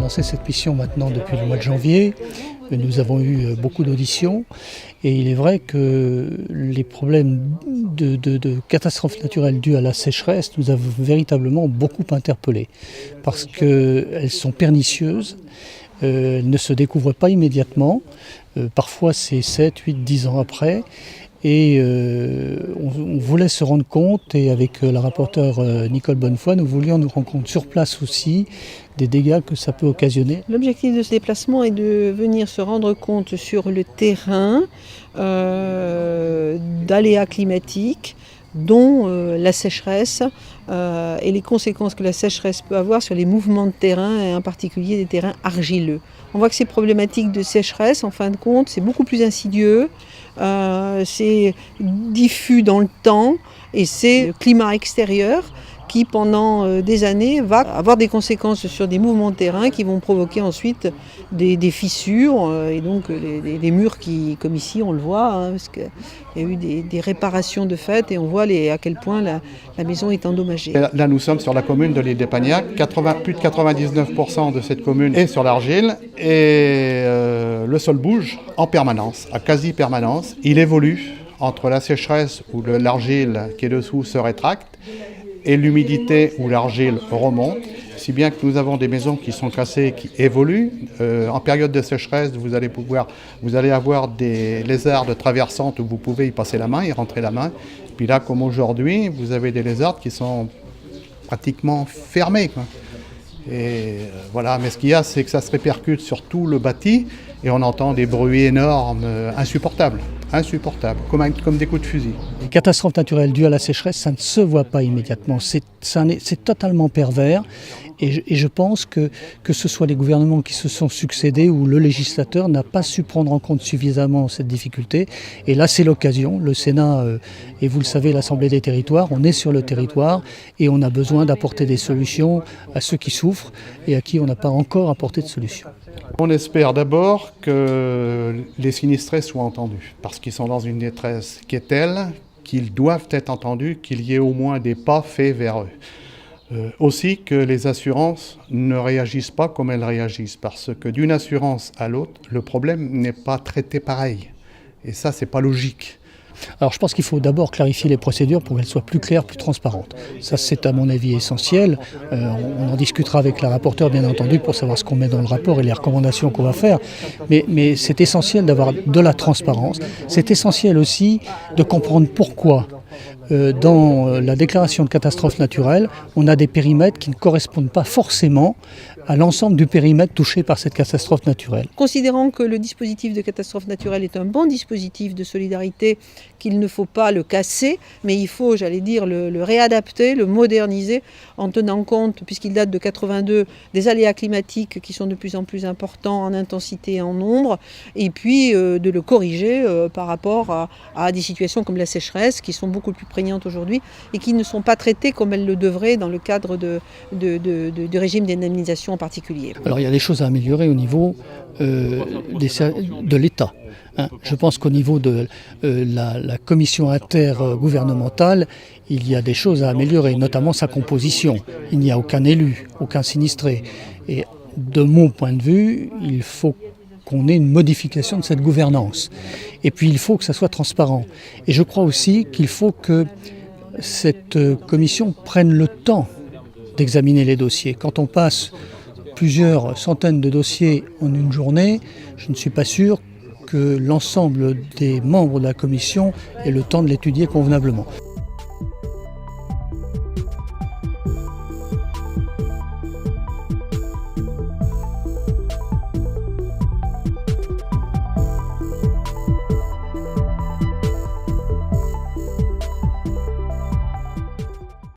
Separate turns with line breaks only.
commencé cette mission maintenant depuis le mois de janvier. Nous avons eu beaucoup d'auditions et il est vrai que les problèmes de catastrophes naturelles dues à la sécheresse nous avons véritablement beaucoup interpellés parce qu'elles sont pernicieuses, elles ne se découvrent pas immédiatement, parfois c'est 7, 8, 10 ans après. Et on voulait se rendre compte, et avec la rapporteure Nicole Bonnefoy, nous voulions nous rendre compte sur place aussi des dégâts que ça peut occasionner.
L'objectif de ce déplacement est de venir se rendre compte sur le terrain d'aléas climatiques, dont la sécheresse et les conséquences que la sécheresse peut avoir sur les mouvements de terrain, et en particulier des terrains argileux. On voit que ces problématiques de sécheresse, en fin de compte, c'est beaucoup plus insidieux, c'est diffus dans le temps et c'est le climat extérieur qui pendant des années va avoir des conséquences sur des mouvements de terrain qui vont provoquer ensuite des fissures et donc des murs qui, comme ici on le voit, parce qu'il y a eu des réparations de fait et on voit à quel point la maison est endommagée.
Là nous sommes sur la commune de l'île d'Espagnac, plus de 99% de cette commune est sur l'argile et le sol bouge en permanence, à quasi-permanence. Il évolue entre la sécheresse où l'argile qui est dessous se rétracte et l'humidité où l'argile remonte, si bien que nous avons des maisons qui sont cassées, qui évoluent. En période de sécheresse, vous allez avoir des lézardes traversantes où vous pouvez y passer la main, y rentrer la main. Puis là, comme aujourd'hui, vous avez des lézardes qui sont pratiquement fermées, quoi. Et voilà, mais ce qu'il y a, c'est que ça se répercute sur tout le bâti et on entend des bruits énormes, insupportables, comme des coups de fusil.
Les catastrophes naturelles dues à la sécheresse, ça ne se voit pas immédiatement, c'est totalement pervers. Et je pense que ce soit les gouvernements qui se sont succédés ou le législateur n'a pas su prendre en compte suffisamment cette difficulté. Et là, c'est l'occasion. Le Sénat, et vous le savez, l'Assemblée des territoires, on est sur le territoire et on a besoin d'apporter des solutions à ceux qui souffrent et à qui on n'a pas encore apporté de solutions.
On espère d'abord que les sinistrés soient entendus, parce qu'ils sont dans une détresse qui est telle qu'ils doivent être entendus, qu'il y ait au moins des pas faits vers eux. Aussi que les assurances ne réagissent pas comme elles réagissent, parce que d'une assurance à l'autre, le problème n'est pas traité pareil. Et ça, c'est pas logique.
Alors je pense qu'il faut d'abord clarifier les procédures pour qu'elles soient plus claires, plus transparentes. Ça c'est à mon avis essentiel. On en discutera avec la rapporteure bien entendu pour savoir ce qu'on met dans le rapport et les recommandations qu'on va faire. Mais c'est essentiel d'avoir de la transparence. C'est essentiel aussi de comprendre pourquoi dans la déclaration de catastrophe naturelle, on a des périmètres qui ne correspondent pas forcément à l'ensemble du périmètre touché par cette catastrophe naturelle.
Considérant que le dispositif de catastrophe naturelle est un bon dispositif de solidarité, qu'il ne faut pas le casser, mais il faut, j'allais dire, le réadapter, le moderniser, en tenant compte, puisqu'il date de 82, des aléas climatiques qui sont de plus en plus importants en intensité et en nombre, et puis de le corriger par rapport à des situations comme la sécheresse, qui sont beaucoup plus prégnantes aujourd'hui, et qui ne sont pas traitées comme elles le devraient dans le cadre du régime d'indemnisation en particulier.
Alors il y a des choses à améliorer au niveau de l'État. Je pense qu'au niveau de la commission intergouvernementale, il y a des choses à améliorer, notamment sa composition. Il n'y a aucun élu, aucun sinistré. Et de mon point de vue, il faut qu'on ait une modification de cette gouvernance. Et puis il faut que ça soit transparent. Et je crois aussi qu'il faut que cette commission prenne le temps d'examiner les dossiers. Quand on passe plusieurs centaines de dossiers en une journée, je ne suis pas sûr que l'ensemble des membres de la commission ait le temps de l'étudier convenablement.